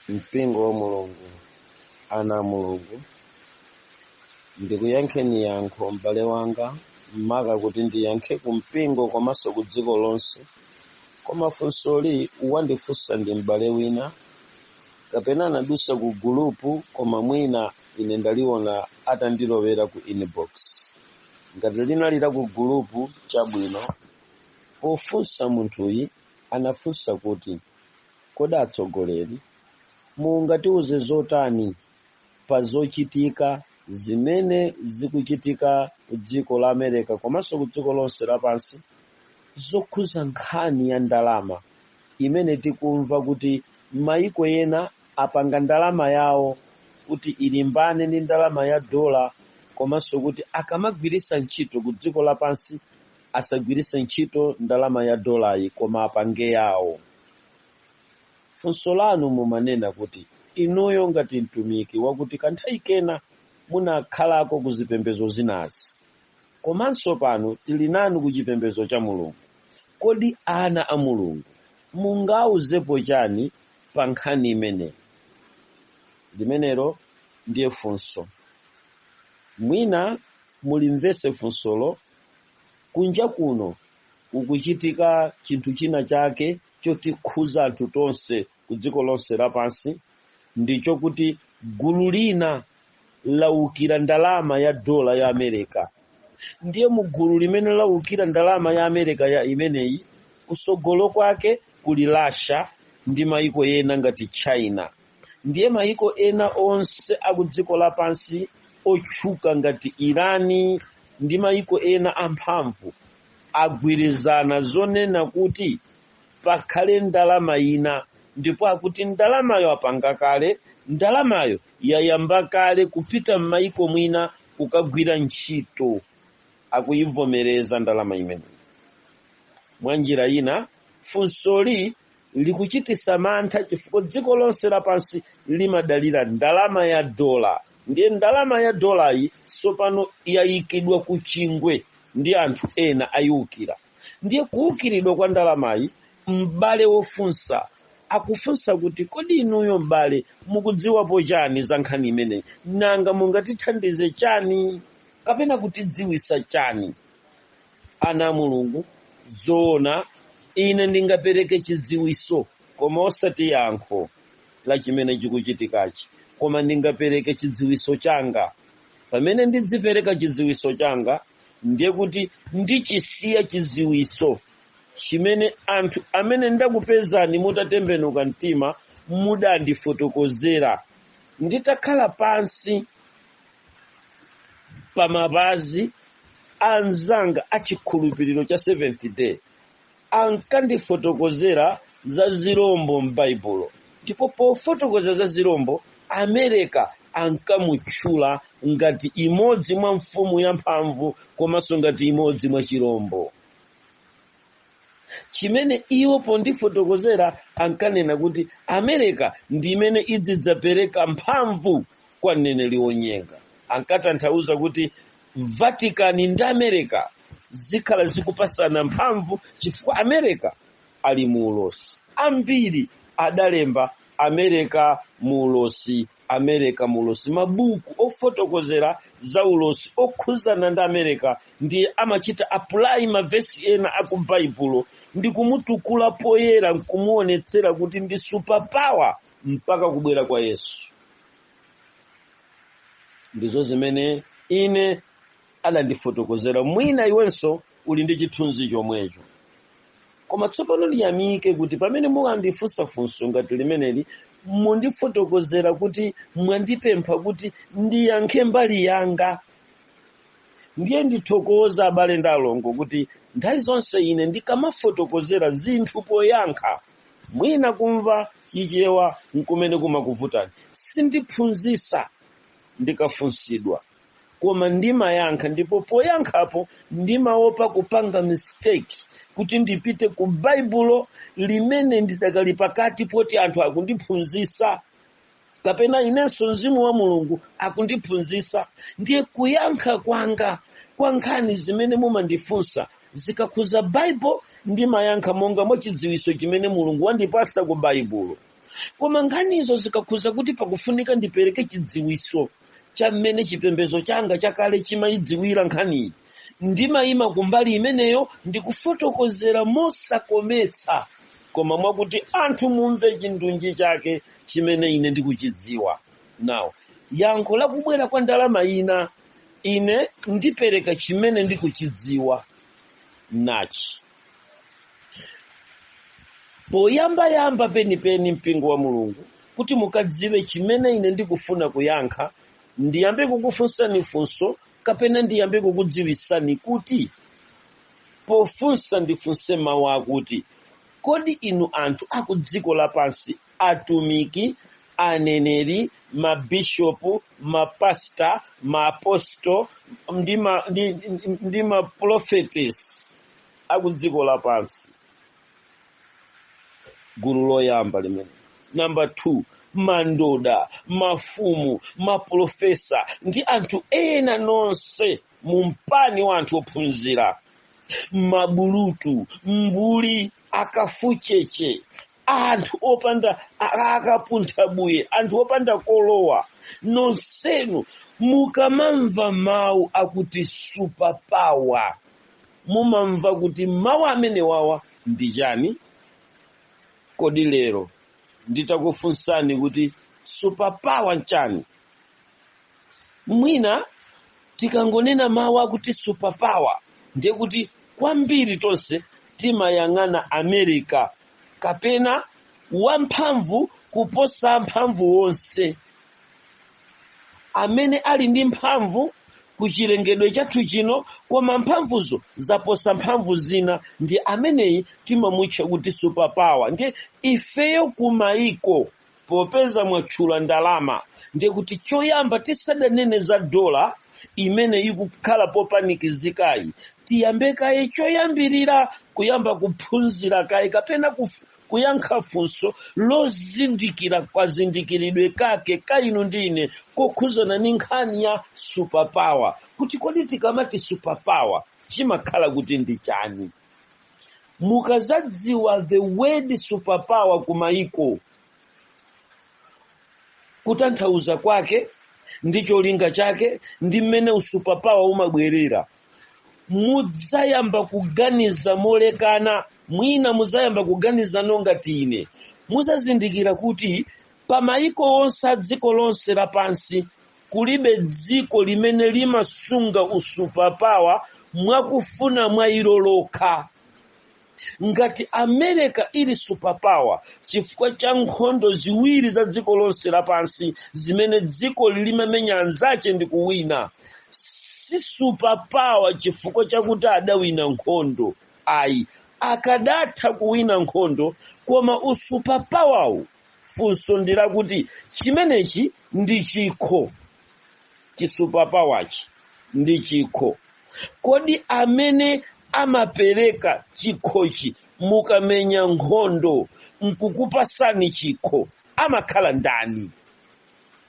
mpingo wa Mulungu, ana a Mulungu, ndikuyankheni yankho m'bale wanga maka kuti ndiyankhe ku mpingo komanso ku dziko lonse, koma funsoli wandifunsa ndi m'bale wina kapena anadusa ku gulupu, koma mwina ine ndaliona atandilowera ku inbox. Ngati linalira ku gulupu chabwino, pofunsa munthuyi anafunsa kuti kodi atsogoleri mungatiuze zotani pa zochitika zimene zikuchitika ku dziko la America komanso ku dziko lonse lapansi, zokhuza nkhani ya ndalama imene tikumva kuti maiko ena apanga ndalama yawo kuti ilimbane ndi ndalama ya dola, komanso kuti akamagwiritsa ntchito ku dziko lapansi asagwiritse ntchito ndalama ya dolayi koma apange yawo. Funso lanu mumanena kuti inuyo ngati mtumiki wakuti kanthawi kena munakhalako ku zipembedzo zinazi, komanso pano tili nanu ku chipembedzo cha Mulungu. Kodi ana a Mulungu mungauzepo chani pa nkhani imeneyi? Limenelo ndiye funso. Mwina mulimvese funsolo, kunja kuno ukuchitika chinthu china chake chotikhuza anthu tonse ku dziko lonse lapansi, ndicho kuti gulu lina laukira ndalama ya dola ya America. Ndiye mugulu limene laukira ndalama ya America ya imeneyi, kusogolo kwake kuli Russia ndi maiko ena ngati China. Ndiye maiko ena onse aku dziko lapansi otchuka ngati Irani ndi maiko ena amphamvu agwirizana zonena kuti pakhale ndalama ina, ndipo akuti ndalamayo apanga kale, ndalamayo yayamba kale kupita m'maiko mwina kukagwira ntchito, akuyivomereza ndalama imene. Mwa njira ina, funsoli likuchitisa mantha chifukwa dziko lonse lapansi limadalira ndalama ya dola. Ndiye ndalama ya dolayi sopano yayikidwa ku chingwe ndi anthu ena ayiukira. Ndiye kuukiridwa kwa ndalamayi, m'bale wofunsa akufunsa kuti kodi inuyo m'bale mukudziwapo chani za nkhani imeneyi, nanga mungatithandize chani kapena kutidziwisa chani? Ana a Mulungu, zoona ine ndingapereke chidziwiso koma osati yankho la chimene chikuchitikachi, koma ndingapereke chidziwiso changa. Pamene ndidzipereka chidziwiso changa, ndiye kuti ndichisiya chidziwiso chimene anthu amene ndakupezani mutatembenuka mtima mudandifotokozera. Nditakhala pansi pa mapazi anzanga achikhulupiriro cha Seventh Day ankandifotokozera za zirombo m'Baibulo, ndipo pofotokoza za zirombo America ankamutchula ngati imodzi mwa mfumu ya mphamvu komanso ngati imodzi mwa chirombo. Chimene iwo pondifotokozera ankanena kuti America ndi imene idzidzapereka mphamvu kwa mneneri wonyenga. Ankatanthauza kuti Vatican ndi America zikhala zikupasana mphamvu chifukwa America ali muulosi. Ambiri adalemba America muulosi, America muulosi, mabuku ofotokozera za ulosi okhuzana ndi America ndiye amachita apply mavesi ena aku Baibulo ndi kumutukula poyera nkumuonetsera kuti ndi superpower mpaka kubwera kwa Yesu. Ndizo zimene ine adandifotokozera. Mwina iwenso uli ndi chithunzi chomwecho. Koma tsopano liyamike kuti pamene mukandifunsa funso ngati limeneli, mundifotokozera kuti mwandipempha kuti ndiyankhe mbali yanga. Ndiye ndithokoza abale ndi alongo kuti nthawi zonse ine ndikamafotokozera zinthu poyankha, mwina kumva chichewa nkumene kumakuvutani, sindiphunzisa ndikafunsidwa, koma ndimayankha, ndipo poyankhapo ndimaopa kupanga mistake kuti ndipite ku Baibulo limene ndidakali pakati poti anthu akundiphunzisa kapena inenso mzimu wa Mulungu akundiphunzisa. Ndiye kuyankha kwanga kwa nkhani zimene mumandifunsa zikakhuza Bible ndimayankha monga mwa chidziwiso chimene Mulungu wandipasa ku Baibulo. Koma nkhanizo zikakhuza kuti pakufunika ndipereke chidziwitso cha mmene chipembedzo changa chakale chimayidziwira nkhaniyi, ndimayima kumbali imeneyo ndikufotokozera mosakometsa, koma mwakuti anthu mumve chindunji chake chimene ine ndikuchidziwa. Now, yankho lakubwera kwa ndalama ina, ine ndipereka chimene ndikuchidziwa nachi. Poyamba penipeni mpingo wa Mulungu kuti mukadziwe chimene ine ndikufuna kuyankha, ndiyambe kukufunsani funso kapena ndiyambe kukudziwisani kuti pofunsa ndifunse mawu akuti kodi inu anthu aku dziko lapansi, atumiki, aneneri, mabishopu, mapasta, maaposto ndi maprofetes aku dziko lapansi, gulu loyamba limene. Number 2, mandoda, mafumu, maprofesa ndi anthu ena nonse mu mpani wa anthu ophunzira, mabulutu, mbuli, akafucheche, anthu opanda akapuntha buye, anthu opanda kolowa, nonsenu mukamamva mawu akuti superpower, mumamva kuti mawu amene wawa ndi chani? Kodi lero nditakufunsani kuti superpower nchani? Mwina tikangonena mawu akuti superpower ndiye kuti kwambiri tonse timayang'ana America kapena wamphamvu kuposa mphamvu wonse, amene ali ndi mphamvu kuchilengedwe chathu chino, koma mphamvuzo zaposa mphamvu zina, ndi ameneyi timamutcha kuti superpower. Ndiye ifeyo kumaiko popeza mwatchula ndalama, ndiye kuti choyamba tisadanene za dola imene ikukhala popanikizikayi, tiyambe kaye choyambirira kuyamba kuphunzira kaye kapena kuyankha funso lozindikira kwa zindikiridwe kake kainu ndine kokhuzana ndi nkhani ya superpower, kuti kodi tikamati superpower chimakhala kuti ndi chani? Mukazadziwa the word superpower kumaiko, kutanthauza kwake ndi cholinga chake ndi mmene usuperpower umabwerera, mudzayamba kuganiza molekana. Mwina muzayamba kuganiza nongati ine muzazindikira kuti pamaiko onse a dziko lonse lapansi kulibe dziko limene limasunga usuperpower mwakufuna mwa ilo lokha. Ngati America ili superpower chifukwa cha nkhondo ziwiri za dziko lonse lapansi zimene dziko limamenya anzache ndi kuwina, si superpower chifukwa chakuti adawina nkhondo, ayi, akadatha kuwina nkhondo, koma usuperpower funso ndila kuti chimenechi ndi chikho. Chisuperpowerchi ndi chikho. Kodi amene amapereka chikhochi mukamenya nkhondo nkukupasani chikho amakhala ndani?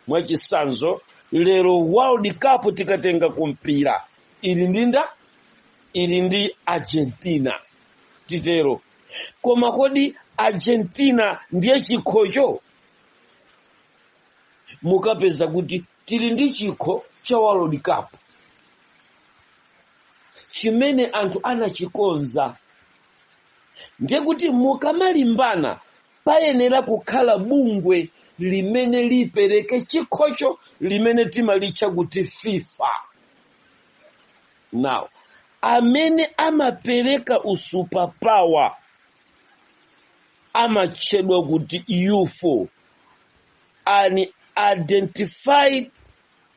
Mwachisanzo, lero World Cup tikatenga kumpira, ili ndi Argentina titero, koma kodi Argentina ndiye chikhocho? Mukapeza kuti tili ndi chikho cha World Cup chimene anthu anachikonza. Ndiye kuti mukamalimbana payenera kukhala bungwe limene lipereke chikhocho limene timalitcha kuti FIFA. Now, amene amapereka usuperpower amatchedwa kuti UFO, an identified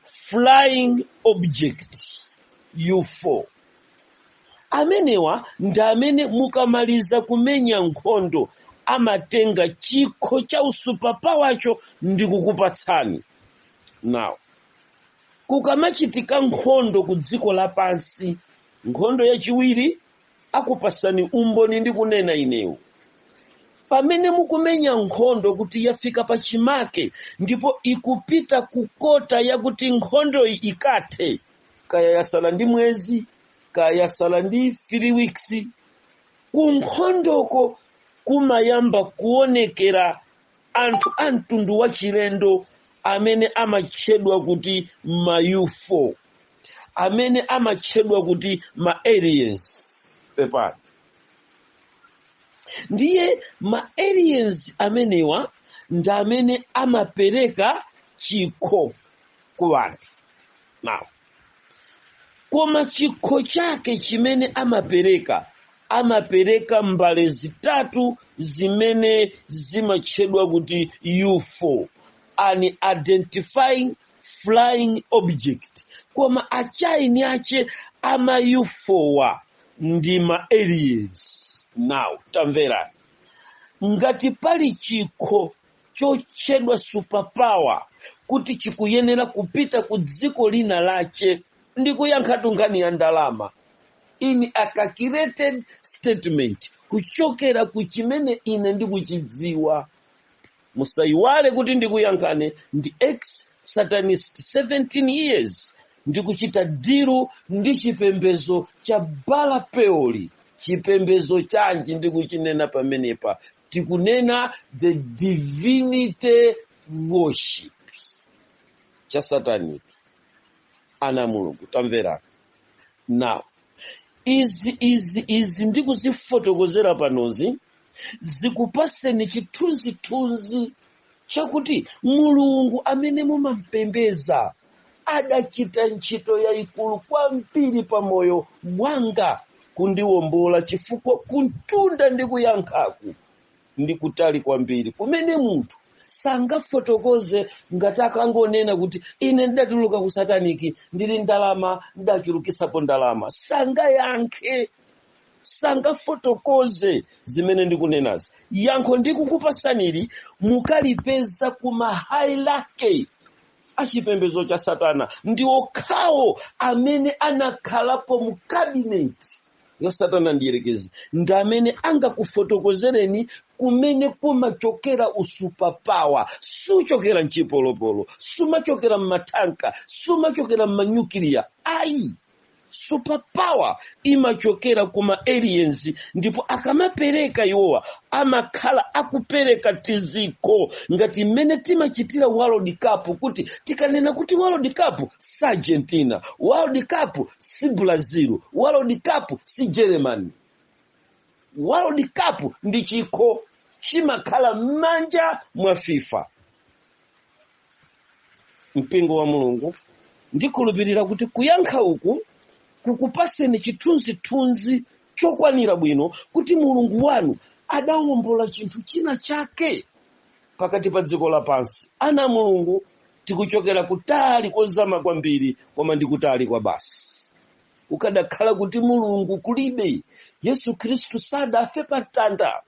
flying object, UFO. Amenewa ndi amene mukamaliza kumenya nkhondo amatenga chikho cha usuperpowercho ndi kukupatsani. Now, kukamachitika nkhondo ku dziko lapansi, nkhondo yachiwiri, akupasani umboni ndi kunena inewu. Pamene mukumenya nkhondo kuti yafika pachimake ndipo ikupita kukota yakuti nkhondo ikathe, kaya yasala ndi mwezi, kaya yasala ndi 3 weeks, kunkhondoko kumayamba kuonekera anthu a mtundu wa chilendo amene amatchedwa kuti ma UFO, amene amatchedwa kuti ma aliens. Pepani ndiye ma aliens amenewa ndi amene amapereka chikho ku anthu. Now, koma chikho chake chimene amapereka mbale zitatu zimene zimatchedwa kuti UFO, unidentified flying object. Koma achaini ache ama UFO wa ndi ma aliens. Now, tamvera, ngati pali chikho chotchedwa superpower kuti chikuyenera kupita ku dziko lina lache, ndikuyankhatu nkhani ya ndalama, in a calculated statement, kuchokera ku chimene ine ndikuchidziwa. Musayiwale kuti ndikuyankhane ndi ex satanist 17 years ndikuchita diru ndi chipembezo cha Bala Peori. Chipembezo chanji ndikuchinena pamenepa, tikunena the divinity worship cha satanic ana Mulungu. Tamvera. Now, izi ndikuzifotokozera panozi zikupaseni chithunzithunzi chakuti Mulungu amene mumampembeza adachita ntchito yayikulu kwambiri pa moyo wanga kundiwombola, chifukwa kuntunda ndi kuyankhaku ndi kutali kwambiri kumene munthu sangafotokoze ngati akangonena kuti ine ndatuluka ku sataniki, ndili ndalama, ndachulukisapo ndalama. Sangayankhe, sangafotokoze zimene ndikunenazi. Yankho ndikukupasaniri mukalipeza kuma hierarchy achipembezo cha Satana, ndi okhawo amene anakhalapo mu cabinet ya Satana ndiyerekezi, ndi amene angakufotokozereni kumene kumachokera usupapawa. Suchokera mchipolopolo, sumachokera mmatanka, sumachokera mmanyukilia. Ayi, superpower imachokera kuma aliens, ndipo akamapereka iwowa amakhala akupereka tiziko ngati mmene timachitira World Cup, kuti tikanena kuti World Cup si Argentina, World Cup si Brazil, World Cup si Germany. World Cup ndi chikho chimakhala m'manja mwa FIFA. Mpingo wa Mulungu, ndikhulupirira kuti kuyankha uku kukupaseni chithunzithunzi chokwanira bwino kuti Mulungu wanu adawombola chinthu china chake pakati pa dziko lapansi. Ana Mulungu, tikuchokera kutali kozama kwambiri, koma ndi kutali kwa basi. Ukadakhala kuti Mulungu kulibe, Yesu Khristu sadafe pa mtanda,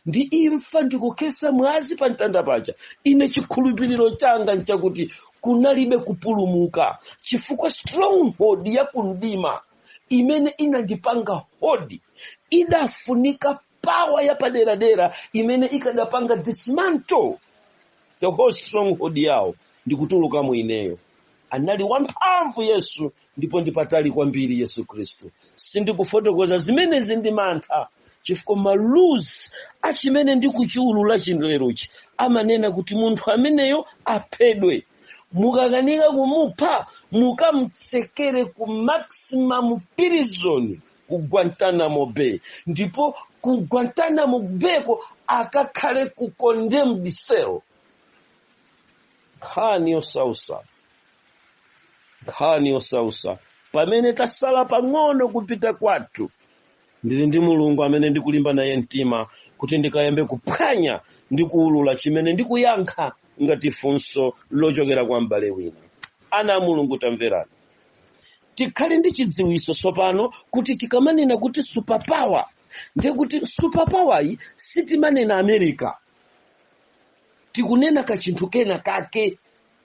ndi imfa ndikukesa mwazi pa mtanda paja, ine chikhulupiriro changa nchakuti kunalibe kupulumuka, chifukwa stronghold ya kundima imene inandipanga hodi idafunika power ya padera imene ikadapanga dismantle the whole stronghold yawo ndikutuluka mwineyo. Anali wamphamvu Yesu, ndipo ndipatali kwambiri Yesu Khristu. Sindikufotokoza zimenezi ndi mantha, chifukwa maluzi achimene ndikuchiulula chilerochi amanena kuti munthu ameneyo aphedwe. Mukakanika kumupha, mukamtsekere ku maximum prison ku Guantanamo Bay, ndipo ku Guantanamo Bay ko akakhale ku condemned cell. Khani osausa pamene tasala pang'ono kupita kwathu, ndili ndi Mulungu amene ndikulimba naye mtima kuti ndikayambe kuphwanya ndi kuulula chimene ndikuyankha ngati funso lochokera kwa m'bale wina. Ana Mulungu, tamverani. Tikhale ndi chidziwitso tsopano kuti tikamanena kuti superpower, ndiye kuti superpower iyi sitimanena America, tikunena kachinthu kena kake.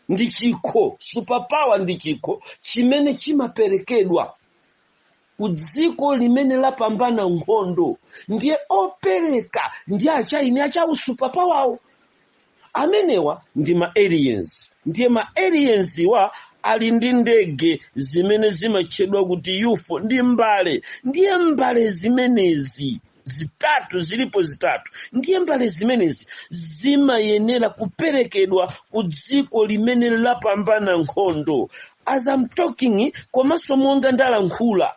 Ndi chikho, superpower ndi chikho chimene chimaperekedwa ku dziko limene lapambana nkhondo. Ndiye opereka ndi achaini achawo superpower amenewa ndi ma aliens. Ndiye ma aliens wa ali ndi ndege zimene zimatchedwa kuti UFO ndi mbale. Ndiye mbale zimenezi zitatu zilipo zitatu. Ndiye mbale zimenezi zimayenera kuperekedwa ku dziko limene lapambana nkhondo. As I'm talking, komanso monga ndalankhula,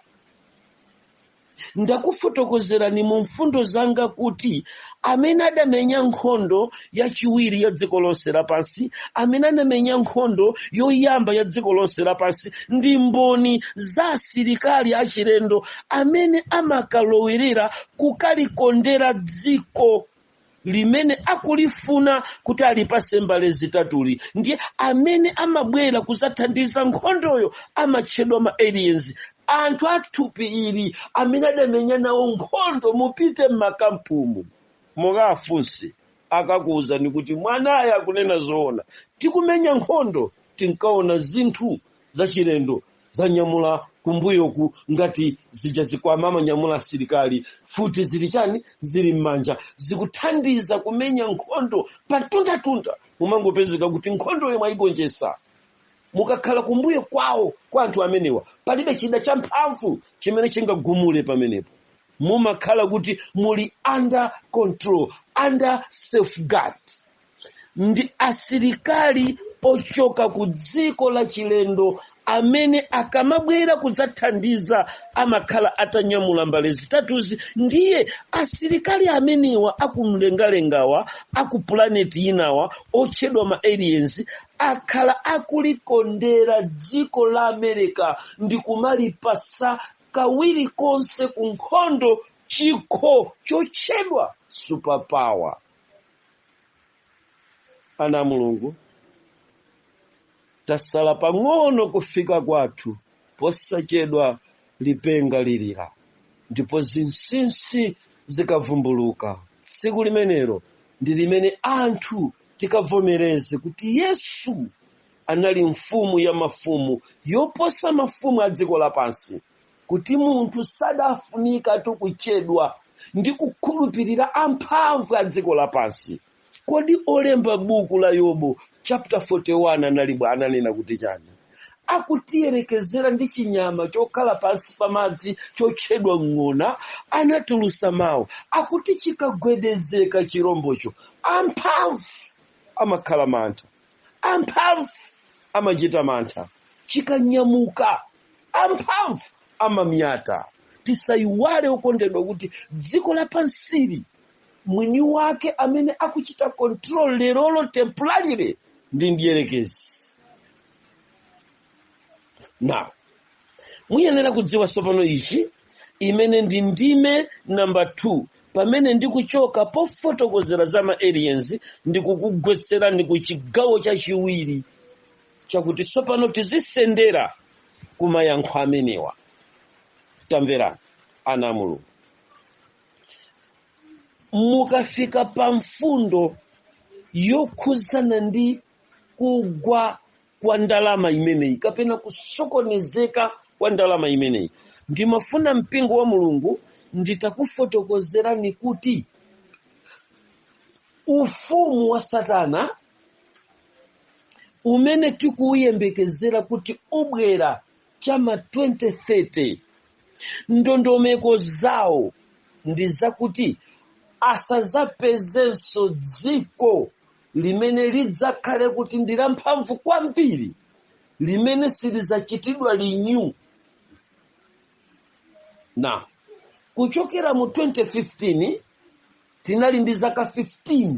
ndakufotokozerani mu mfundo zanga kuti amene adamenya nkhondo yachiwiri ya dziko lonse lapansi, amene adamenya nkhondo yoyamba ya dziko lonse lapansi, ndi mboni za asilikali achilendo amene amakalowerera kukalikondera dziko limene akulifuna kuti alipase mbale zitatuli. Ndiye amene amabwera kuzathandiza nkhondoyo amatchedwa ma aliens. Anthu athupi ili amene adamenya nawo nkhondo, mupite m'makampumu mukafunse akakuwuzani kuti mwanayo akunena zoona. Tikumenya nkhondo tinkaona zinthu zachilendo zanyamula kumbuyoku ngati zija zikwamama nyamula asilikali, futi zili chani, zili m'manja, zikuthandiza kumenya nkhondo patundatunda. Mumangopezeka kuti nkhondo yomwe ayigonjetsa. Mukakhala kumbuyo kwawo kwa anthu amenewa palibe chida cha mphamvu chimene chingagumule pamenepo. Mumakhala kuti muli under control, under safeguard. Ndi asilikali ochoka ku dziko la chilendo amene akamabwera kudzathandiza amakhala atanyamula mbale zitatuzi. Ndiye asilikali amenewa akumlengalengawa, akuplaneti inawa otchedwa ma aliens, akhala akulikondera dziko la America ndi kumalipasa kawiri konse ku nkhondo chikho chotchedwa superpower. Ana Mulungu, tasala pang'ono kufika kwathu, posachedwa lipenga lilira, ndipo zinsinsi zikavumbuluka. Tsiku limenero ndi limene anthu tikavomereze kuti Yesu anali mfumu ya mafumu, yoposa mafumu a dziko lapansi, kuti munthu sadafunika kuchedwa ndi kukhulupirira amphamvu a dziko lapansi. Kodi olemba buku la Yobu chapter 41 ananena kuti chani? Akutiyerekezera ndi chinyama chokhala pansi pamadzi chotchedwa ng'ona, anatulusa mawu akuti chikagwedezeka chirombocho, amphamvu amakhala mantha, amphamvu amachita mantha, chikanyamuka amphamvu amamyata. Tisayiwale okondedwa kuti dziko lapansili mwini wake amene akuchita control lerolo temporarily ndi ndiyerekezi. Now, muyenera kudziwa tsopano ichi imene ndi ndime number 2 pamene ndikuchoka pofotokozera za ma aliens ndikukugwetsera ndi ku chigawo chachiwiri chakuti tsopano tizisendera kumayankho amenewa. Tamverani ana Mulungu. Mukafika pa mfundo yokhuzana ndi kugwa kwa ndalama imeneyi kapena kusokonezeka kwa ndalama imeneyi, ndimafuna mpingo wa Mulungu nditakufotokozerani kuti ufumu wa Satana umene tikuyembekezera kuti ubwera chama 2030, ndondomeko zawo ndi zakuti asazapezenso dziko limene lidzakhale kuti ndila mphamvu kwambiri, limene silizachitidwa linyu. Na kuchokera mu 2015 tinali ndi zaka 15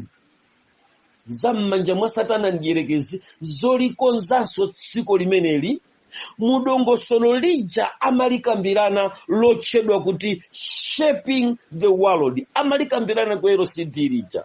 za m'manja mwa Satana ndiyerekezi zolikonzanso tsiko limeneli. Mudongosolo lija amalikambirana lotchedwa kuti shaping the world, amalikambirana kwa LCD lija.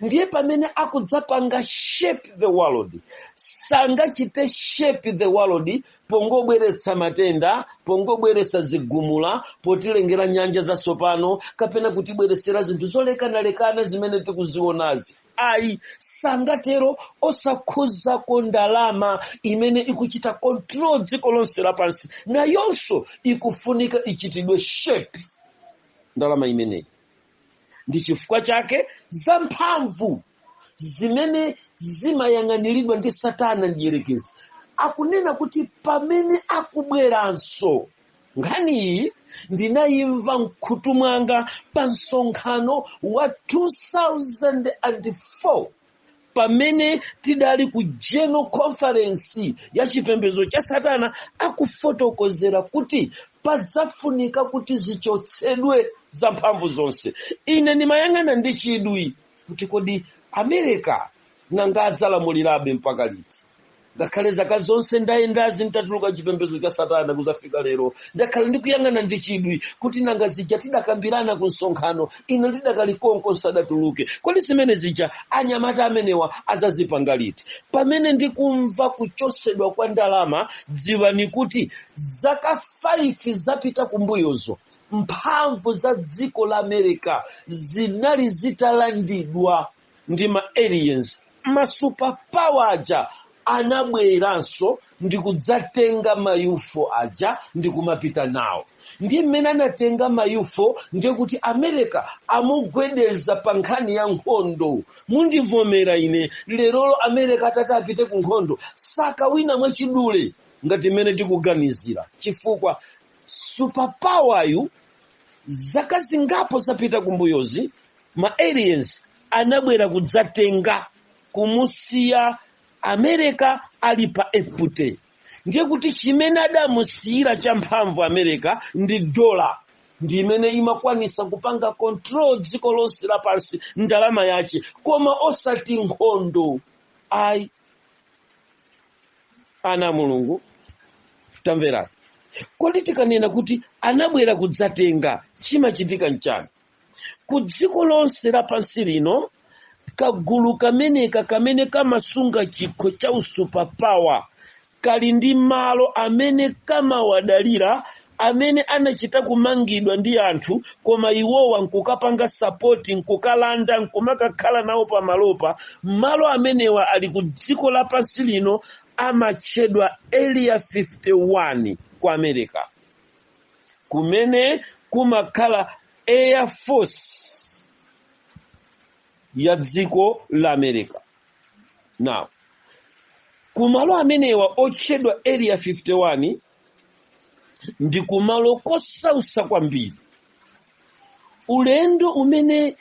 Ndiye pamene akudzapanga shape the world, sangachite shape the world pongobweretsa matenda, pongobweretsa zigumula, potilengera nyanja za sopano, kapena kutibweresera zinthu zolekanalekana zimene tikuzionazi. Ayi, sangatero osakhuza ndalama imene ikuchita control dziko lonse lapansi, na yonso ikufunika ichitidwe shape ndalama imeneyi. Ndi chifukwa chake za mphamvu zimene zimayang'aniridwa ndi Satana ndiyerekezi akunena kuti pamene akubweranso nkhani iyi ndinayimva mkhutu mwanga pa msonkhano wa 2004 pamene tidali ku General Conference ya chipembedzo cha Satana akufotokozera kuti padzafunika kuti zichotsedwe za mphamvu zonse. Ine ndimayang'ana ndi chidwi kuti kodi America nanga adzalamulirabe mpaka liti? Ngakhale zaka zonse ndayendazi ntatuluka chipembedzo cha Satana kuzafika lero ndakhala ndikuyang'ana ndi chidwi kuti nanga zija tidakambirana ku msonkhano ino tidakalikonko nsadatuluke. Kodi zimene zija anyamata amenewa azazipanga liti? Pamene ndikumva kuchosedwa kwa ndalama, dziwani kuti zaka 5 zapita kumbuyozo mphamvu za dziko la America zinali zitalandidwa ndi ma aliens. Ma superpower aja anabweranso ndi kudzatenga mayufo aja ndi kumapita nawo. Ndiye mmene anatenga mayufo ndiye kuti America amugwedeza pa nkhani ya nkhondo. Mundivomera ine lero America atati apite ku nkhondo sakawina mwachidule ngati mmene tikuganizira, chifukwa superpower yu zaka zingapo zapita kumbuyozi ma aliens anabwera kudzatenga kumusiya America ali pa epute. Ndiye kuti chimene adamusiyira cha mphamvu America ndi dola, ndi imene imakwanisa kupanga control dziko lonse lapansi ndalama yache, koma osati nkhondo. Ai ana Mulungu tamverani. Kodi tikanena kuti anabwera kudzatenga chimachitika nchani? Ku dziko lonse lapansi lino kagulu kameneka kamene kamasunga chikho cha usuperpower kali ndi malo amene kamawadalira, amene anachita kumangidwa ndi anthu koma iwowa nkukapanga support, nkukalanda, nkumakakhala nawo pa malopa. Malo amenewa ali ku dziko lapansi lino amachedwa Area 51 ku America, kumene kumakhala Air Force ya dziko la America. Now, kumalo amenewa otchedwa Area 51 ndi kumalo kosausa kwambiri. Ulendo umene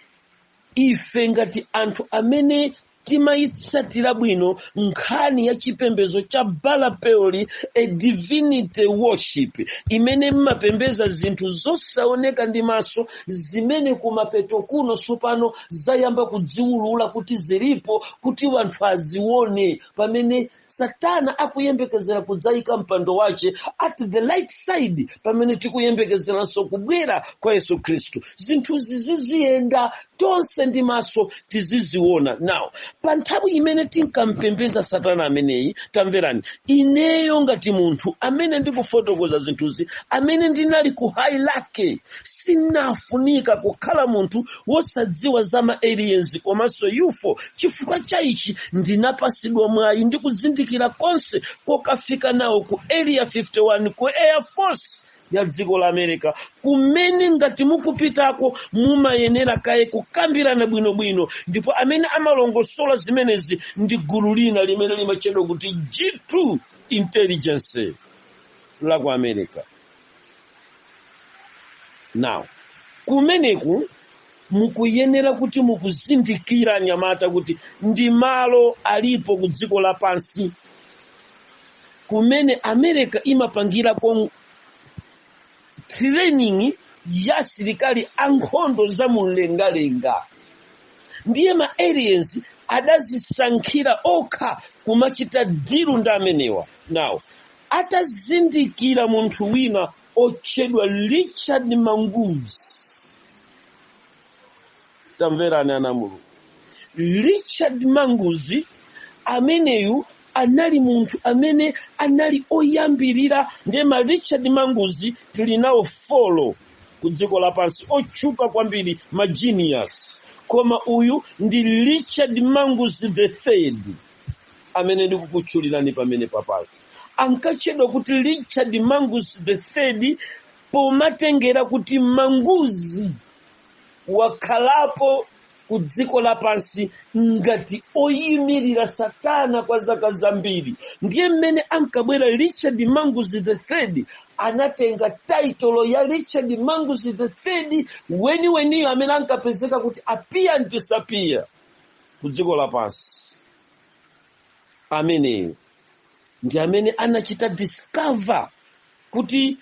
ife ngati anthu amene timayitsatira bwino nkhani ya chipembedzo cha Balapeoli, a divinity worship, imene mmapembeza zinthu zosaoneka ndi maso, zimene kumapeto kuno supano zayamba kudziwulula kuti zilipo, kuti wanthu azione, pamene Satana akuyembekezera kudzayika mpando wache at the light side, pamene tikuyembekezeranso kubwera kwa Yesu Kristu. Zinthu ziziyenda tonse ndi maso tiziziona. Now, pa nthawi imene tinkampembeza Satana ameneyi, tamverani, ineyo ngati munthu amene ndikufotokoza zinthuzi, amene ndinali ku high lake, sinafunika kukhala munthu wosadziwa za ma aliens komanso UFO. Chifukwa cha ichi ndinapasidwa mwayi ndi kuzindikira konse kokafika nawo ku Area 51 ku Air Force ya dziko la America, kumene ngati mukupitako mumayenera kaye kukambirana bwinobwino. Ndipo amene amalongosola zimenezi ndi gulu lina limene limachedwa kuti G2 intelligence la ku America. Now, kumeneku mukuyenera kuti mukuzindikira nyamata kuti ndi malo alipo ku dziko lapansi kumene America imapangira kwa training ya asilikali ankhondo za mulengalenga. Ndiye ma aliens adazisankhira okha kumachita diru ndi amenewa. Now, atazindikira munthu wina otchedwa Richard Manguzi. Tamverani ana Mulungu. Richard Manguzi ameneyu anali munthu amene anali oyambirira. Ndema Richard Manguzi tilinawo follow ku dziko lapansi otchuka kwambiri, ma genius. Koma uyu ndi Richard Manguzi the third amene ndikukutchulirani pamene papali. Ankatchedwa kuti Richard Manguzi the third pomatengera kuti Manguzi wakhalapo ku dziko lapansi ngati oyimirira Satana kwa zaka zambiri. Ndiye mmene ankabwera Richard Mangus III anatenga title ya Richard Mangus III weniyo amene ankapezeka kuti appear and disappear ku dziko lapansi. Ameneyo ndi amene anachita discover kuti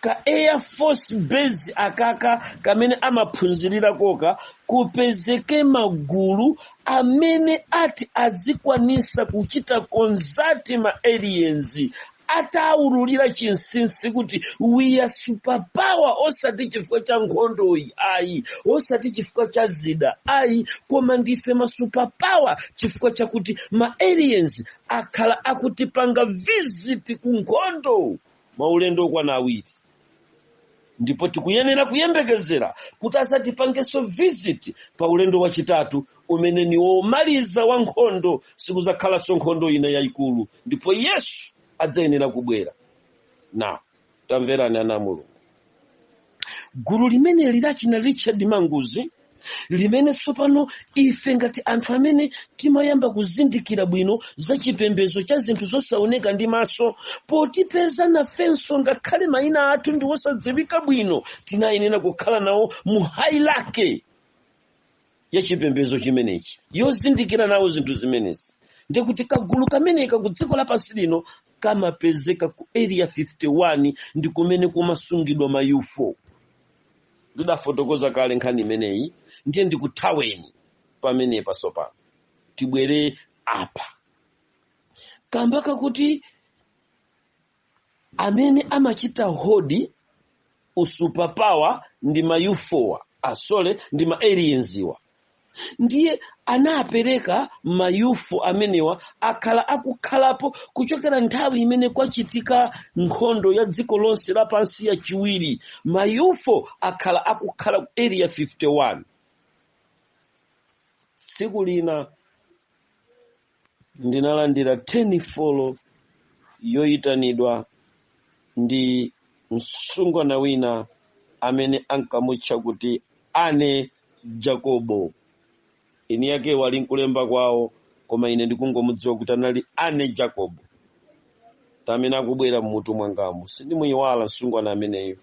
ka Air Force Base akaka kamene amaphunzirira koka kupezeke magulu amene ati adzikwanisa kuchita konzati ma aliens ataululira chinsinsi kuti we are superpower, osati chifukwa cha nkhondoyi ayi, osati chifukwa cha zida ayi, koma ndife ma superpower chifukwa chakuti ma aliens akhala akutipanga visit ku nkhondo maulendo okwana awiri. Ndipo tikuyenera kuyembekezera kuti asatipangenso visit pa ulendo wachitatu umene ni womaliza wa nkhondo, sikuzakhalanso nkhondo ina yayikulu, ndipo Yesu adzayenera kubwera. Na tamverani ana Mulungu, gulu limene lilachina Richard Mangus limene tsopano ife ngati anthu amene timayamba kuzindikira bwino za chipembedzo cha zinthu zosaoneka ndi maso, potipeza nafenso ngakhale mayina athu ndi wosadziwika bwino, tinayenera kukhala nawo mu hailake ya chipembedzo chimenechi, yozindikira nawo zinthu zimenezi. Ndiye kuti kagulu kameneka ku dziko lapansi lino kamapezeka ku area 51 ndi kumene kumasungidwa ma UFO. Ndidafotokoza kale nkhani imeneyi, ndiye ndikuthaweni pamene pasopano tibwere apa kamba kakuti amene amachita hodi usuperpower ndi ma UFO ndi ma aliensiwa, ndiye anapereka ma UFO amenewa akhala akukhalapo kuchokera nthawi imene kwachitika nkhondo ya dziko lonse lapansi yachiwiri. Ma UFO akhala akukhala ku area 51. Siku lina ndinalandira 10 follow yoyitanidwa ndi msungwana wina amene ankamutcha kuti Ane Jacobo. Ini yake wali nkulemba kwawo, koma ine ndikungomudziwa kuti anali Ane Jacobo. Tamene akubwera mmutu mwangamu, sindimuyiwala msungwana ameneyo.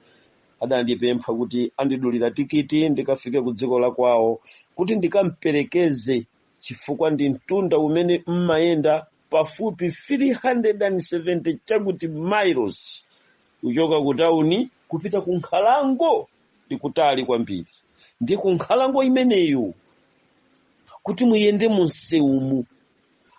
Adandipempha kuti andidulira tikiti ndikafike ku dziko la kwawo kuti ndikamperekeze, chifukwa ndi mtunda umene mmayenda pafupi 370 chakuti miles kuchoka ku tauni kupita ku nkhalango, ndikutali kwambiri. Ndi ku nkhalango imeneyo kuti muyende munsewumu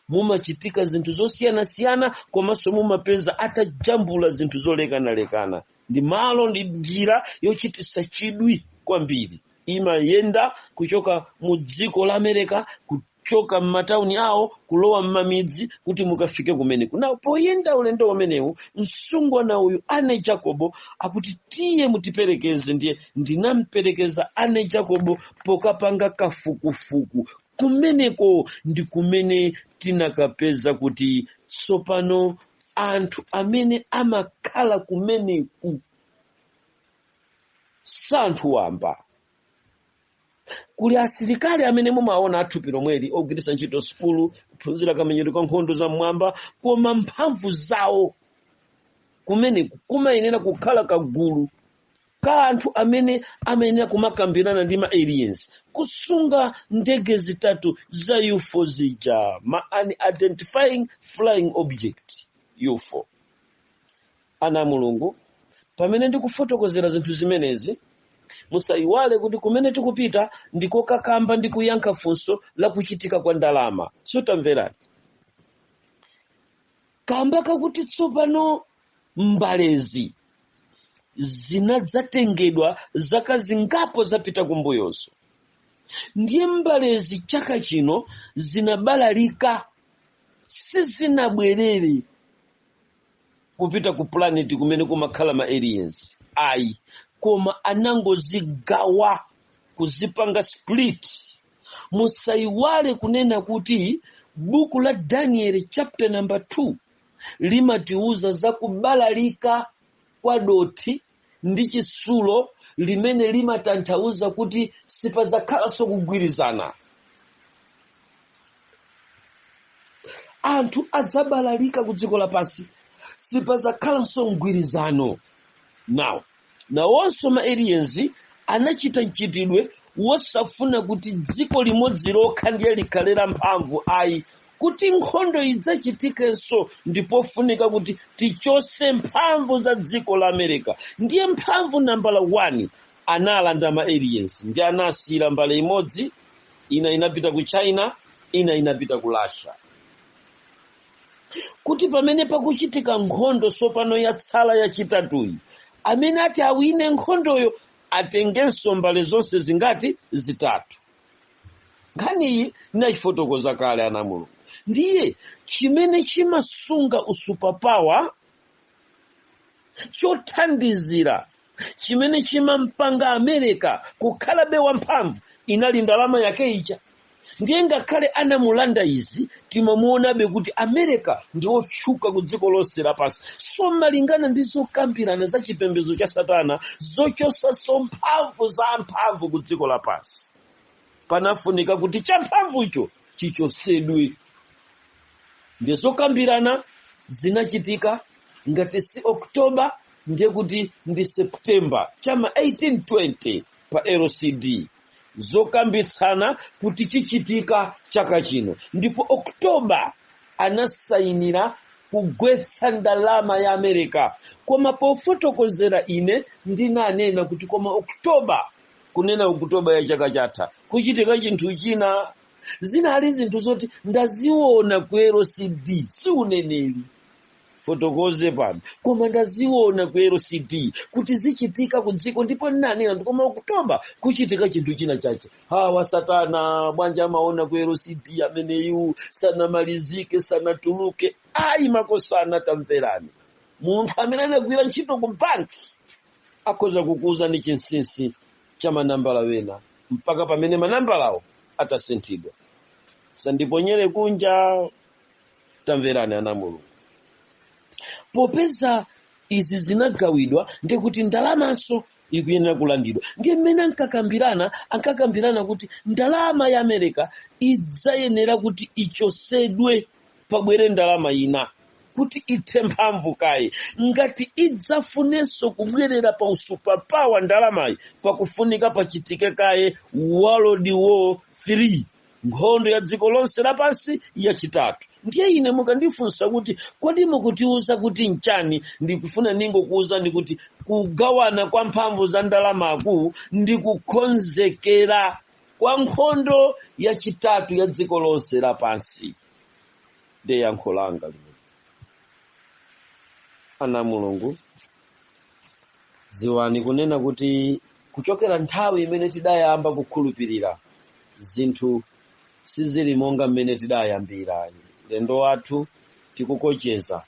mumachitika zinthu zosiyana-siyana, komanso mumapeza atajambula zinthu zolekana-lekana. Ndi malo ndi njira yochitisa chidwi kwambiri. Imayenda kuchoka mu dziko la America, kuchoka m'matauni awo kulowa m'mamidzi kuti mukafike kumene. Kuna poyenda ulendo umenewu, msungwana uyu Ane Jacobo akuti tiye mutiperekeze. Ndiye ndinamperekeza Ane Jacobo pokapanga kafukufuku. Kumeneko ndi kumene tinakapeza kuti tsopano anthu amene amakhala kumeneku santhu wamba. Kuli asilikali amene mumaona athupi lomweli ogwiritsa ntchito sukulu kuphunzira kamenyero ka nkhondo za mmwamba, koma mphamvu zawo kumeneku kumayenera kukhala kagulu ka anthu amene amayenera kumakambirana ndi ma aliens, kusunga ndege zitatu za UFO zija, ma unidentified flying object UFO. Ana Mulungu, pamene ndikufotokozera zinthu zimenezi, musayiwale kuti kumene tikupita ndiko kakamba ndi kuyankha funso la kuchitika kwa ndalama. Sotamverani kamba kakuti tsopano mbalezi zinadzatengedwa zaka zingapo zapita kumbuyozo, ndiye mbalezi chaka chino zinabalalika, sizinabwerere kupita ku planet kumene kumakhala ma aliens ayi, koma anangozigawa kuzipanga split. Musayiwale kunena kuti buku la Daniel chapter number 2 limatiuza za kubalalika kwa doti ndi chisulo limene limatanthauza kuti sipadzakhalanso kugwirizana. Anthu adzabalalika ku dziko lapansi, sipadzakhalanso mgwirizano. Nawonso ma aliens anachita mchitidwe wosafuna kuti dziko limodzi lokha ndiye likhale la mphamvu ayi, kuti nkhondo idzachitikenso ndipofunika kuti tichose mphamvu za dziko la America. Ndiye mphamvu nambala 1 analanda ma aliens, ndi anasiyira mbale imodzi, ina inapita ku China, ina inapita ku Russia. Kuti pamene pakuchitika nkhondo sopano yatsala yachitatuyi, amene ati awine nkhondoyo atengenso mbale zonse zingati zitatu. Nkhaniyi nachifotokoza kale ana Mulungu. Ndiye chimene chimasunga usupapawa, chothandizira, chimene chimampanga America kukhalabe wamphamvu, inali ndalama yake ija. Ndiye ngakhale anamulanda izi, timamuonabe kuti America ndi otchuka ku dziko lonse lapansi. So malingana ndi zokambirana za chipembedzo cha Satana, zochosaso mphamvu za amphamvu ku dziko lapansi, panafunika kuti champhamvucho chichosedwe. Ndiye zokambirana zinachitika ngati si Oktoba, ndiye kuti ndi September chama 1820 pa LCD. Zokambitsana kuti chichitika chaka chino, ndipo Oktoba anasayinira kugwetsa ndalama ya America. Koma pofotokozera ine ndinanena kuti koma Oktoba, kunena Oktoba ya chaka chatha, kuchitika chinthu china. Zinali zinthu zoti ndaziona ku LCD, si uneneri fotokoze pano, koma ndaziona ku LCD kuti zichitika ku dziko, ndipo ndinanena koma Oktoba kuchitika chinthu china chache. Hawa Satana bwanja amaona ku LCD ameneyu sanamalizike sanatuluke. Ayi makosana, tamverani. Munthu amene anagwira ntchito ku banki akhoza kukuza ndi chinsinsi cha manambala wena mpaka pamene manambalawo atasinthidwa. Sandiponyere kunja, tamverani ana Mulungu. Popeza izi zinagawidwa, ndi kuti ndalamanso ikuyenera kulandidwa. Ndiye mmene ankakambirana kuti ndalama ya America idzayenera kuti ichosedwe pabwere ndalama ina, kuti ithe mphamvu kaye. Ngati idzafunenso kubwerera pa usupapawa ndalamayi, pakufunika pachitike kaye World War 3, nkhondo ya dziko lonse lapansi yachitatu. Ndiye ine mukandifunsa kuti kodi mukutiuza kuti nchani, ndikufuna ningokuuza ndi kuti kugawana kwa mphamvu za ndalamaku ndi kukonzekera kwa nkhondo yachitatu ya dziko lonse lapansi. Ndiye yankho langa limene. Ana Mulungu, ziwani kunena kuti kuchokera nthawi imene tidayamba kukhulupirira, zinthu sizili monga mmene tidayambira. Lendo wathu tikukocheza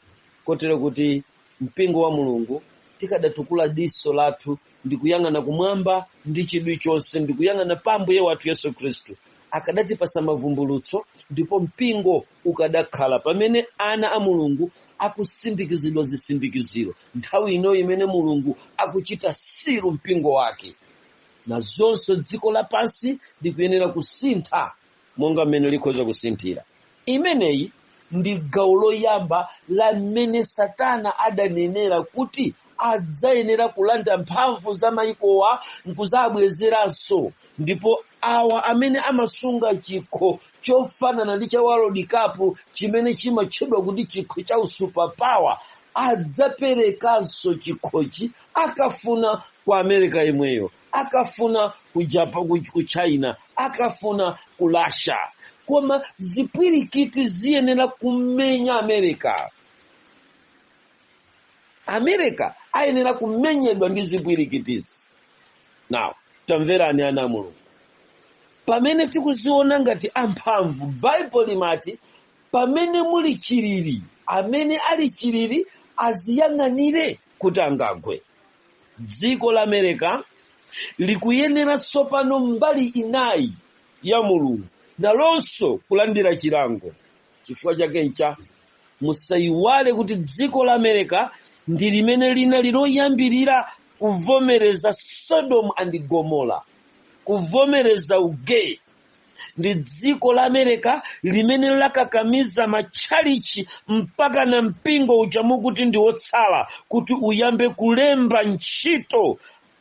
kotero kuti mpingo wa Mulungu tikadatukula diso lathu ndikuyang'ana kumwamba ndi chidwi chonse, ndikuyang'ana pa Ambuye wathu Yesu Khristu, akadatipasa mavumbulutso, ndipo mpingo ukadakhala pamene ana a Mulungu akusindikizidwa zisindikiziro. Nthawi ino imene Mulungu akuchita siru mpingo wake, na zonse dziko lapansi likuyenera kusintha monga mmene likhoza kusinthira. Imeneyi ndi gawo loyamba la mmene Satana adanenera kuti adzayenera kulanda mphamvu za mayikowa nkuzabwezeranso. Ndipo awa amene amasunga chikho chofanana ndi cha World Cup chimene chimatchedwa kuti chikho cha usupapawa, adzaperekanso chikhochi, akafuna ku America imweyo, akafuna ku Japan, ku China, akafuna ku Russia. Koma zipwirikiti ziyenera kumenya America. America ayenera kumenyedwa ndi zipwirikitizi. Now, tamverani ana Mulungu. Pamene tikuziona ngati amphamvu, Bible limati pamene muli chilili, amene ali chilili aziyang'anire kuti angagwe. Dziko la America likuyenera sopano mbali inayi ya Mulungu nalonso kulandira chilango. Chifukwa chake ncha musayiwale kuti dziko la America ndi limene lina liloyambirira kuvomereza Sodom and Gomora, kuvomereza ugay. Ndi dziko la America limene lakakamiza matchalichi mpaka na mpingo uchamu kuti ndi wotsala kuti uyambe kulemba ntchito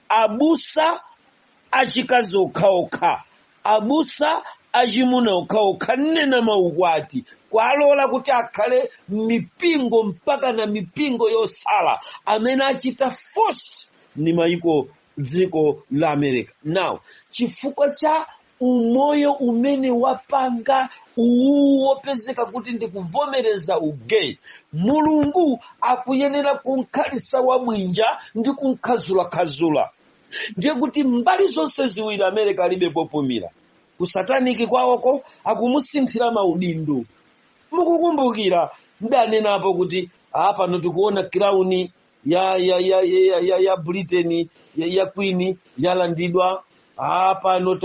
abusa achikazi okhaokha, abusa achimuna okhaokha, nena maukwati kwalola kuti akhale mipingo mpaka na mipingo yosala amene achita force ni maiko dziko la America. Now chifukwa cha umoyo umene wapanga uwopezeka kuti ndi kuvomereza ugay, Mulungu akuyenera kunkhalisa wabwinja ndi kunkhazula-khazula. Ndiye kuti mbali zonse ziwiri America alibe popumira. Kusataniki kwawoko akumusinthira maudindo. Mukukumbukira ndanenapo kuti pano tikuona crown ya Britain ya Queen yalandidwa. Pano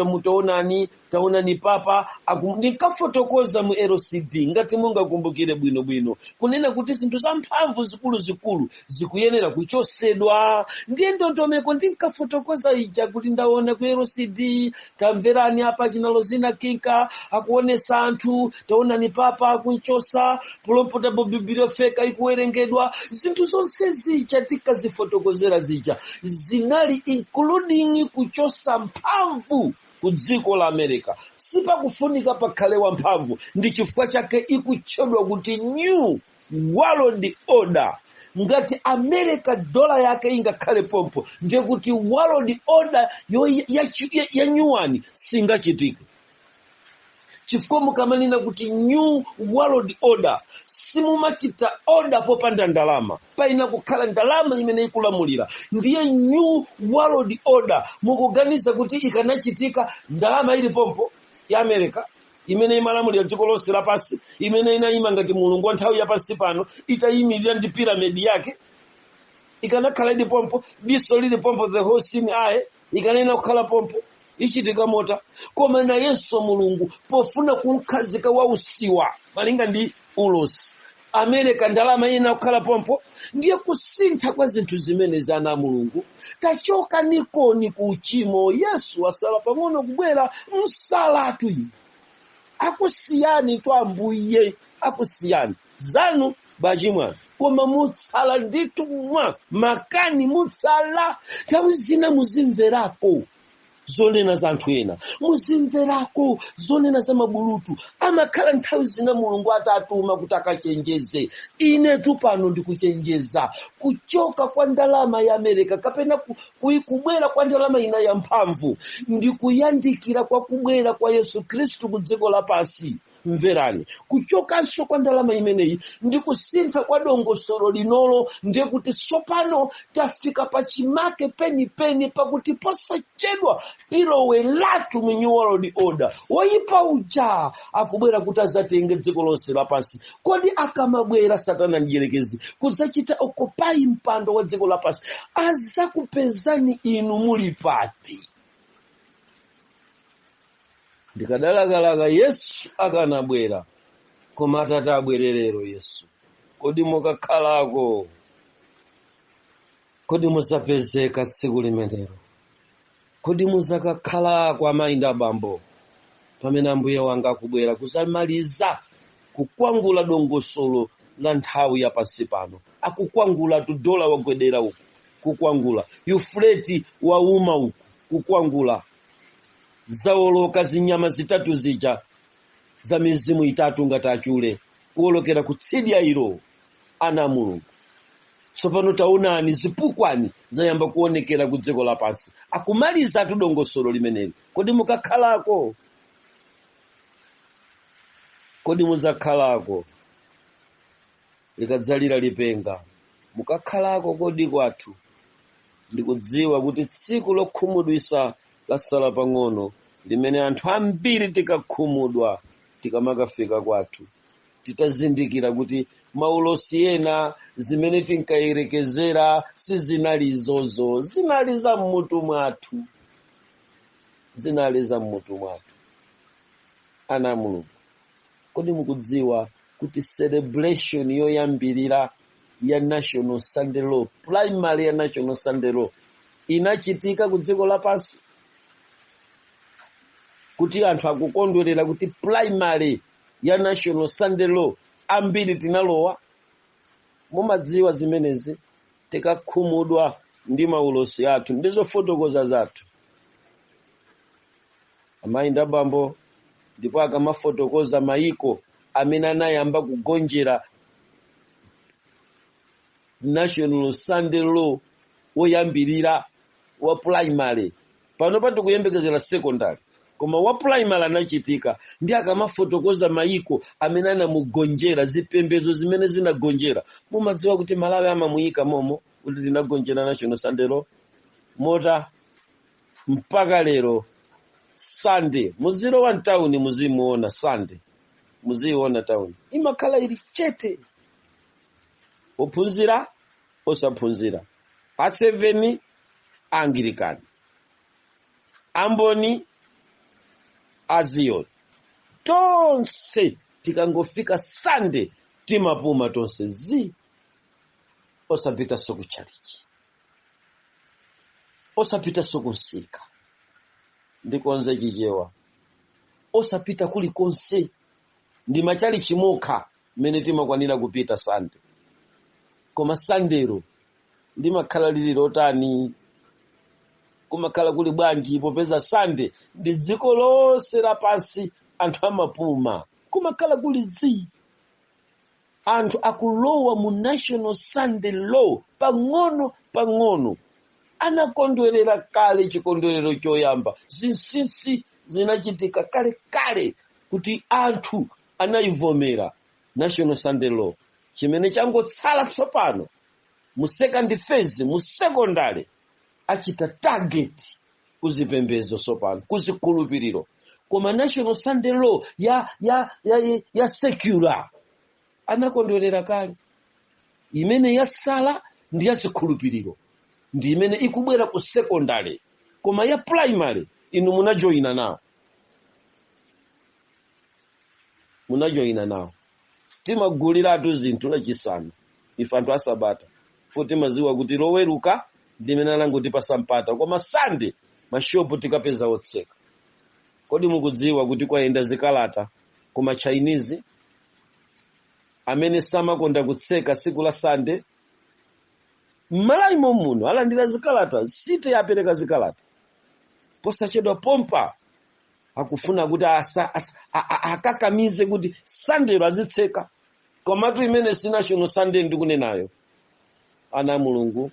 taonani papa ndikafotokoza mu LCD ngati mungakumbukire bwinobwino kunena kuti zinthu za mphamvu zikulu zikuyenera kuchosedwa. Ndiye ndondomeko ndinkafotokoza ija kuti ndaona ku LCD tamverani apa chinalozina kinka akuonesa anthu, taonani papa akunchosa pulopotable bibliofeka ikuwerengedwa. Zinthu zonse zija tikazifotokozera zija zinali including kuchosa mphamvu ku dziko la America. Sipakufunika pakhale wamphamvu, ndi chifukwa chake ikutchedwa kuti New World Order. Ngati America dola yake ingakhale pompo, ndiye kuti World Order ya nyuwani singachitika. Chifukwa mukamanena kuti New World Order, simumachita order popanda ndalama, paina kukhala ndalama imene ikulamulira. Ndiye New World Order mukuganiza kuti ikanachitika ndalama ili pompo ya America imene imalamulira dziko lonse lapasi, imene inayima ngati mulungu wa nthawi yapasi pano, itayimirira ndi pyramid yake, ikanakhala ili pompo, diso lili pompo, the whole scene aye ikanena kukhala pompo, ichitika mota. Koma na Yesu Mulungu pofuna kunkhazika wa usiwa malinga ndi ulosi America ndalama ina kukhala pompo. Ndiye kusintha kwa zinthu zimene zana Mulungu. Tachoka nikoni ku uchimo. Yesu asala pang'ono kubwera msalatu ino. Akusiyani twambuye, akusiyani zanu bachimwana, koma mutsala nditu makani mutsala. Nthawi zina muzimverako zonena za anthu ena, muzimverako zonena za mabulutu. Amakhala nthawi zina Mulungu atatuma kuti akachenjeze. Inetu pano ndikuchenjeza kuchoka kwa ndalama ya America kapena kubwera kwa ndalama ina ya mphamvu, ndikuyandikira kwa kubwera kwa Yesu Kristu ku dziko lapasi. Mverani, kuchokanso kwa ndalama imeneyi ndikusintha kwa dongosolo linolo. Ndiye kuti sopano tafika pa chimake penipeni pakuti posachedwa tilowe latu mu New World Order. Woyipa uja akubwera kuti azatenge dziko lonse lapasi. Kodi akamabwera Satana ndiyerekezi kudzachita okopai mpando wa dziko lapasi, azakupezani inu muli pati? Ndikadalagalaga Yesu akanabwera, koma Atate abwererero Yesu. Kodi mukakhalako, kodi muzapezeka tsiku limenero, kodi muzakakhalako amayi ndi abambo pamene Ambuye wanga akubwera kuzamaliza kukwangula dongosolo la nthawi ya pansi pano. Akukwangula tudola wagwedera uku, kukwangula Yufreti wauma uku, kukwangula zawoloka zinyama zitatu zija za mizimu itatu ngati achule, kuolokera kutsidya ilo ana Mulungu. Tsopano taonani zipukwani zayamba kuonekera ku dziko lapansi. Akumaliza atu dongosolo limeneli. Kodi mukakhalako, kodi muzakhalako likadzalira lipenga? Mukakhalako kodi kwathu? Ndikudziwa kuti tsiku lokhumudwisa lasala pang'ono, limene anthu ambiri tikakhumudwa tikamakafika kwathu. Titazindikira kuti maulosi ena zimene tinkayerekezera sizinali izozo, zinali za mmutu mwathu, zinali za mmutu mwathu. Ana Mulungu, kodi mukudziwa kuti celebration yoyambirira ya National Sunday Law, primary ya National Sunday Law, inachitika ku dziko lapansi kuti anthu akukondwerera kuti primary ya National Sunday Law ambiri tinalowa? Mumadziwa zimenezi, tikakhumudwa ndi maulosi athu ndizofotokoza zathu. Amayi ndi abambo ndipo akamafotokoza mayiko amene anayamba kugonjera National Sunday Law woyambirira wa primary, pano patikuyembekezera secondary, koma wa primary anachitika. Ndi akamafotokoza mayiko amene anamugonjera, zipembedzo zimene zinagonjera. Mumadziwa kuti Malawi amamuyika momo kuti tinagonjera National Sunday Law mota mpaka lero. Sunday muzilowa town muzimuona, Sunday muziona town imakhala ili chete, ophunzira osaphunzira, a7 Anglican, amboni azio, tonse tikangofika Sunday timapuma tonse osapita soku chalichi, osapita soku nsika ndikonze chichewa, osapita kuli konse ndi machali chimoka mene timakwanira kupita Sunday. Koma Sandero limakhala lili lotani, kumakhala kuli bwanji popeza Sunday ndi dziko lonse lapansi anthu amapuma, kumakhala kuli anthu akulowa mu National Sunday Law pang'ono anakondwerera kale chikondwerero choyamba. Zinsinsi zinachitika kale kuti anthu anayivomera National Sunday Law. Chimene changotsala tsopano mu second phase, mu secondary, achita target kuzipembedzo tsopano, kuzikhulupiriro. Koma National Sunday Law ya secular anakondwerera kale. Imene yasala ndi ya zikhulupiriro, ndi imene ikubwera ku secondary. Koma ya primary inu munajoina nawo. Timaguliratu zinthu lachisanu ife anthu asabata, futi maziwa kuti loweruka ndimene languti pasampata. Koma Sunday mashopu tikapeza otseka. Kodi mukudziwa kuti kwayenda zikalata kuma Chinese amene samakonda kutseka siku la Sunday? Malawi muno alandira zikalata, site yapereka zikalata. Posachedwa pompa akufuna kuti akakamize kuti Sunday azitseka. Komatu imene si National Sunday ndikunenayo. Ana Mulungu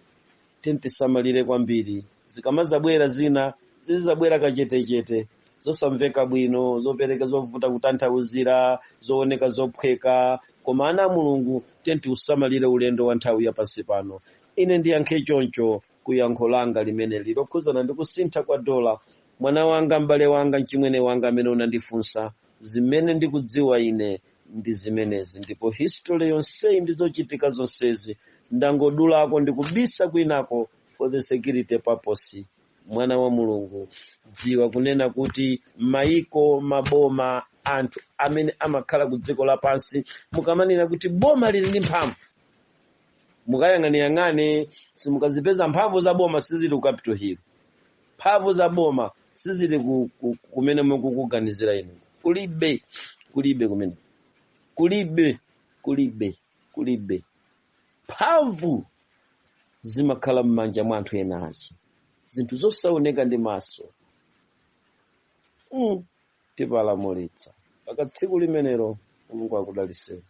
tentisamalire kwambiri. Zikamazabwera zina zizabwera kachetechete, zosamveka bwino, zopereka zovuta kutanthauzira, zooneka zophweka. Koma ana Mulungu tenti usamalire ulendo wa nthawi ya pansi pano. Ine ndiyankhe choncho kuyankho langa limene lilokhuzana ndi kusintha kwa dola. Mwana wanga, mbale wanga, mchimwene wanga amene unandifunsa, zimene ndikudziwa ine ndi zimenezi, ndipo history yonse ndi zochitika zonsezi ndangodulako ndikubisa kwinako for the security purpose. Mwana wa Mulungu, dziwa kunena kuti maiko, maboma, anthu amene amakhala ku dziko lapansi, mukamanena kuti boma lili ndi mphamvu, mukayang'ane simukazipeza mphamvu za boma sizili ku Capitol Hill. Mphamvu za boma sizili kumene mukukuganizira inu. Kulibe kumene. Kulibe. Mphamvu zimakhala m'manja mwa anthu ena achi. Zinthu zosaoneka ndi maso. Tipalamulitsa. Paka tsiku limenero Mulungu akudaliseni.